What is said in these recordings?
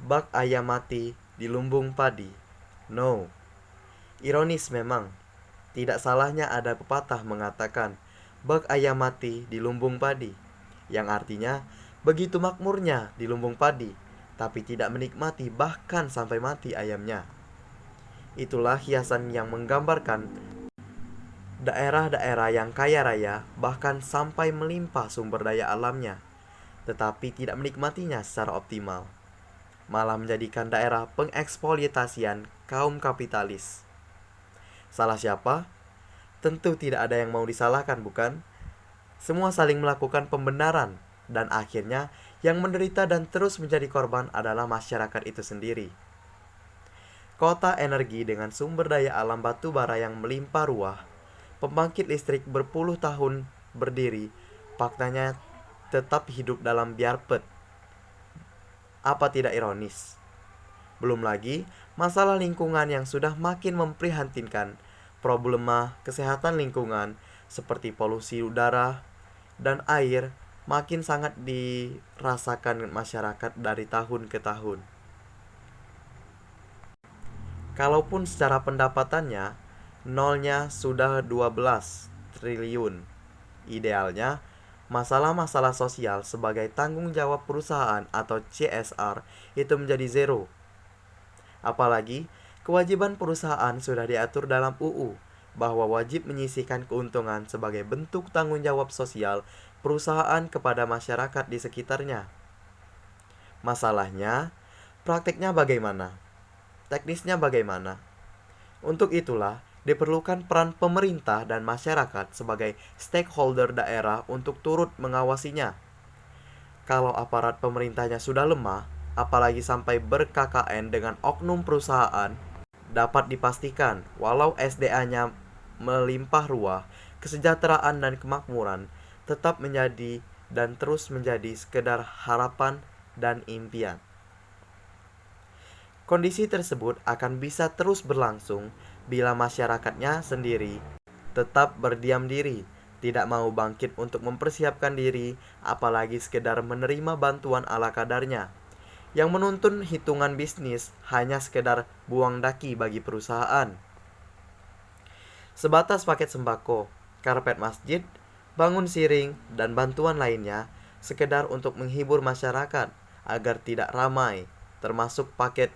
Bak ayam mati di lumbung padi. No. Ironis memang. Tidak salahnya ada pepatah mengatakan bak ayam mati di lumbung padi, yang artinya begitu makmurnya di lumbung padi, tapi tidak menikmati bahkan sampai mati ayamnya. Itulah hiasan yang menggambarkan daerah-daerah yang kaya raya bahkan sampai melimpah sumber daya alamnya, tetapi tidak menikmatinya secara optimal, malah menjadikan daerah pengeksploitasian kaum kapitalis. Salah siapa? Tentu tidak ada yang mau disalahkan, bukan? Semua saling melakukan pembenaran, dan akhirnya yang menderita dan terus menjadi korban adalah masyarakat itu sendiri. Kota energi dengan sumber daya alam batu bara yang melimpah ruah, pembangkit listrik berpuluh tahun berdiri, faktanya tetap hidup dalam biarpet. Apa tidak ironis? Belum lagi masalah lingkungan yang sudah makin memprihatinkan, problema kesehatan lingkungan seperti polusi udara dan air makin sangat dirasakan masyarakat dari tahun ke tahun. Kalaupun secara pendapatannya nolnya sudah 12 triliun. Idealnya, masalah-masalah sosial sebagai tanggung jawab perusahaan atau CSR itu menjadi zero. Apalagi, kewajiban perusahaan sudah diatur dalam UU bahwa wajib menyisihkan keuntungan sebagai bentuk tanggung jawab sosial perusahaan kepada masyarakat di sekitarnya. Masalahnya, praktiknya bagaimana? Teknisnya bagaimana? Untuk itulah, diperlukan peran pemerintah dan masyarakat sebagai stakeholder daerah untuk turut mengawasinya. Kalau aparat pemerintahnya sudah lemah, apalagi sampai ber-KKN dengan oknum perusahaan, dapat dipastikan walau SDA-nya melimpah ruah, kesejahteraan dan kemakmuran tetap menjadi dan terus menjadi sekedar harapan dan impian. Kondisi tersebut akan bisa terus berlangsung bila masyarakatnya sendiri tetap berdiam diri, tidak mau bangkit untuk mempersiapkan diri, apalagi sekedar menerima bantuan ala kadarnya, yang menuntun hitungan bisnis hanya sekedar buang daki bagi perusahaan. Sebatas paket sembako, karpet masjid, bangun siring, dan bantuan lainnya, sekedar untuk menghibur masyarakat agar tidak ramai, termasuk paket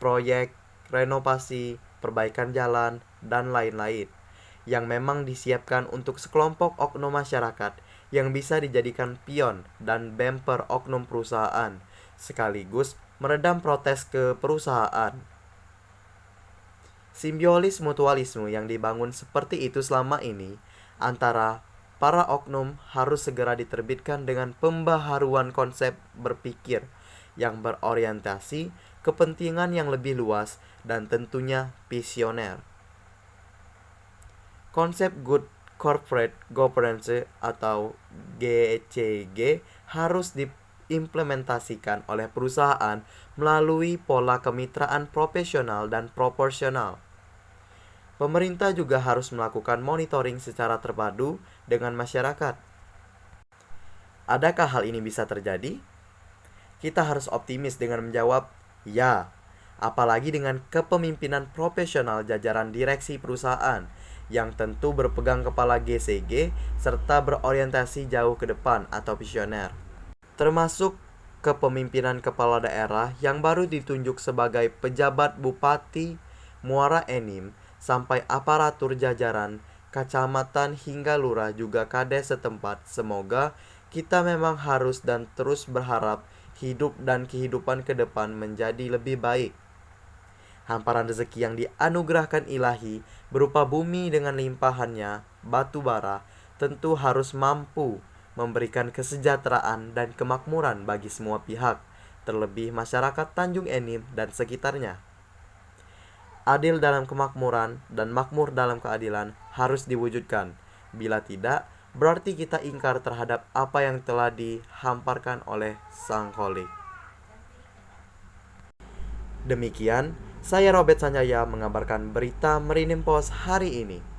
proyek, renovasi, perbaikan jalan, dan lain-lain, yang memang disiapkan untuk sekelompok oknum masyarakat yang bisa dijadikan pion dan bumper oknum perusahaan, sekaligus meredam protes ke perusahaan. Simbiosis mutualisme yang dibangun seperti itu selama ini antara para oknum harus segera diterbitkan dengan pembaharuan konsep berpikir yang berorientasi kepentingan yang lebih luas dan tentunya visioner. Konsep Good Corporate Governance atau GCG harus diimplementasikan oleh perusahaan melalui pola kemitraan profesional dan proporsional. Pemerintah juga harus melakukan monitoring secara terpadu dengan masyarakat. Adakah hal ini bisa terjadi? Kita harus optimis dengan menjawab ya, apalagi dengan kepemimpinan profesional jajaran direksi perusahaan yang tentu berpegang kepala GCG serta berorientasi jauh ke depan atau visioner, termasuk kepemimpinan kepala daerah yang baru ditunjuk sebagai pejabat bupati Muara Enim sampai aparatur jajaran kecamatan hingga lurah juga kades setempat. Semoga kita memang harus dan terus berharap hidup dan kehidupan ke depan menjadi lebih baik. Hamparan rezeki yang dianugerahkan ilahi berupa bumi dengan limpahannya batu bara tentu harus mampu memberikan kesejahteraan dan kemakmuran bagi semua pihak, terlebih masyarakat Tanjung Enim dan sekitarnya. Adil dalam kemakmuran dan makmur dalam keadilan harus diwujudkan. Bila tidak, berarti kita ingkar terhadap apa yang telah dihamparkan oleh Sang Kholik. Demikian, saya Robert Sanjaya mengabarkan berita Merinim Pos hari ini.